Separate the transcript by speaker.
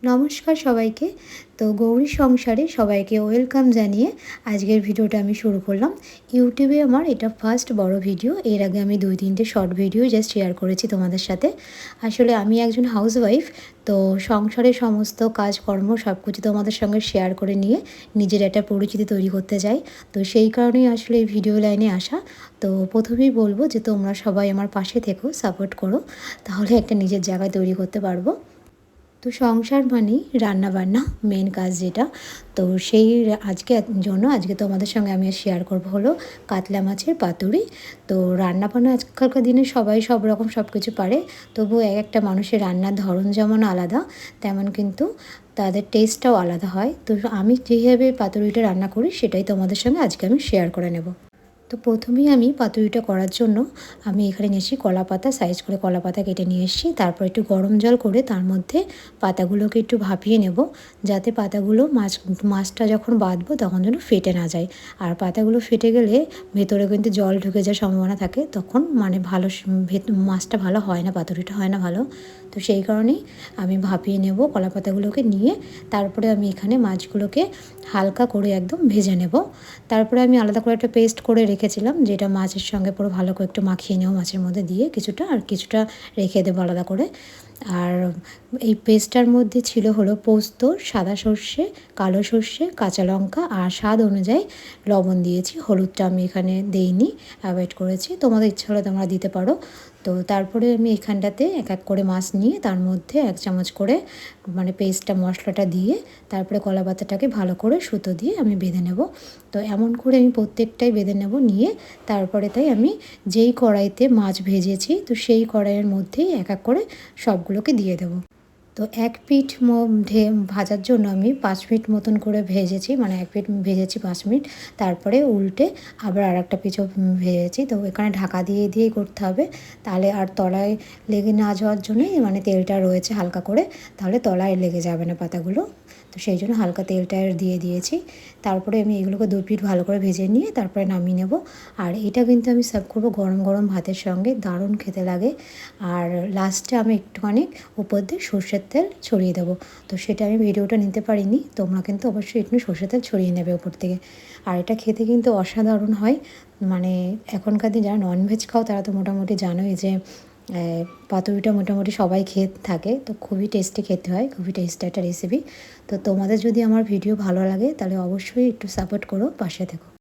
Speaker 1: নমস্কার সবাইকে। তো গৌরী সংসারে সবাইকে ওয়েলকাম জানিয়ে আজকের ভিডিওটা আমি শুরু করলাম। ইউটিউবে আমার এটা ফার্স্ট বড় ভিডিও। এর আগে আমি 2-3টে শর্ট ভিডিও জাস্ট শেয়ার করেছি তোমাদের সাথে। আসলে আমি একজন হাউসওয়াইফ, তো সংসারের সমস্ত কাজকর্ম সব কিছু তোমাদের সঙ্গে শেয়ার করে নিয়ে নিজের একটা পরিচিতি তৈরি করতে চাই। তো সেই কারণেই আসলে এই ভিডিও লাইনে আসা। তো প্রথমেই বলবো যে তোমরা সবাই আমার পাশে থেকো, সাপোর্ট করো, তাহলে একটা নিজের জায়গায় তৈরি করতে পারবো। তো সংসার মানেই রান্নাবান্না মেন কাজ যেটা। তো সেই আজকে তোমাদের সঙ্গে আমি শেয়ার করব হলো কাতলা মাছের পাতুরি। তো রান্নাবান্না আজকালকার দিনে সবাই সব রকম সব কিছু পারে, তবুও এক একটা মানুষের রান্নার ধরন যেমন আলাদা, তেমন কিন্তু তাদের টেস্টটাও আলাদা হয়। তো আমি যেভাবে পাতুরিটা রান্না করি সেটাই তোমাদের সঙ্গে আজকে আমি শেয়ার করে নেব। তো প্রথমেই আমি পাতুরিটা করার জন্য আমি এখানে নিয়েছি কলা পাতা, সাইজ করে কলা পাতা কেটে নিয়ে এসেছি। তারপর একটু গরম জল করে তার মধ্যে পাতাগুলোকে একটু ভাপিয়ে নেব, যাতে পাতাগুলো মাছটা যখন বাঁধবো তখন যেন ফেটে না যায়। আর পাতাগুলো ফেটে গেলে ভেতরে কিন্তু জল ঢুকে যাওয়ার সম্ভাবনা থাকে, তখন মানে মাছটা ভালো হয় না, পাতুরিটা হয় না ভালো। তো সেই কারণেই আমি ভাপিয়ে নেব কলা পাতাগুলোকে নিয়ে। তারপরে আমি এখানে মাছগুলোকে হালকা করে একদম ভেজে নেব। তারপরে আমি আলাদা করে একটা পেস্ট করে রেখেছিলাম, যেটা মাছের সঙ্গে পুরো ভালো করে একটু মাখিয়ে নেব, মাছের মধ্যে দিয়ে কিছুটা আর কিছুটা রেখে দেবো আলাদা করে। আর এই পেস্টটার মধ্যে ছিল হলো পোস্ত, সাদা সর্ষে, কালো সর্ষে, কাঁচা লঙ্কা আর স্বাদ অনুযায়ী লবণ দিয়েছি। হলুদটা আমি এখানে দেইনি, অ্যাভয়েড করেছি, তোমাদের ইচ্ছা হলে তোমরা দিতে পারো। তো তারপরে আমি এখানটাতে এক এক করে মাছ নিয়ে তার মধ্যে 1 চামচ করে মানে পেস্টটা মশলাটা দিয়ে তারপরে কলা পাতাটাকে ভালো করে সুতো দিয়ে আমি বেঁধে নেব। তো এমন করে আমি প্রত্যেকটাই বেঁধে নেব, নিয়ে তারপরে তাই আমি যেই কড়াইতে মাছ ভেজেছি তো সেই কড়াইয়ের মধ্যেই এক এক করে সবগুলোকে দিয়ে দেবো। তো এক পিঠ ভাজার জন্য আমি 5 মিনিট মতন করে ভেজেছি, মানে এক পিঠ ভেজেছি 5 মিনিট, তারপরে উল্টে আবার আর একটা পিঠও ভেজেছি। তো এখানে ঢাকা দিয়ে দিয়েই করতে হবে, তাহলে আর তলায় লেগে না যাওয়ার জন্যই, মানে তেলটা রয়েছে হালকা করে, তাহলে তলায় লেগে যাবে না পাতাগুলো। তো সেই জন্য হালকা তেলটা দিয়ে দিয়েছি। তারপরে আমি এগুলোকে 2 পিঠ ভালো করে ভেজে নিয়ে তারপরে নামিয়ে নেব। আর এটা কিন্তু আমি সার্ভ করবো গরম গরম ভাতের সঙ্গে, দারুণ খেতে লাগে। আর লাস্টে আমি একটুখানি উপর দিয়ে সর্ষের তেল ছড়িয়ে দেবো। তো সেটা আমি ভিডিওটা নিতে পারিনি, তোমরা কিন্তু অবশ্যই একটু সর্ষের তেল ছড়িয়ে নেবে উপর থেকে। আর এটা খেতে কিন্তু অসাধারণ হয়। মানে এখনকার দিন যারা ননভেজ খাও তারা তো মোটামুটি জানোই যে পাতুরিটা মোটামুটি সবাই খেয়ে থাকে, তো খুবই টেস্টি খেতে হয়, খুবই টেস্টি একটা রেসিপি। তো তোমাদের যদি আমার ভিডিও ভালো লাগে তাহলে অবশ্যই একটু সাপোর্ট করো, পাশে থেকো।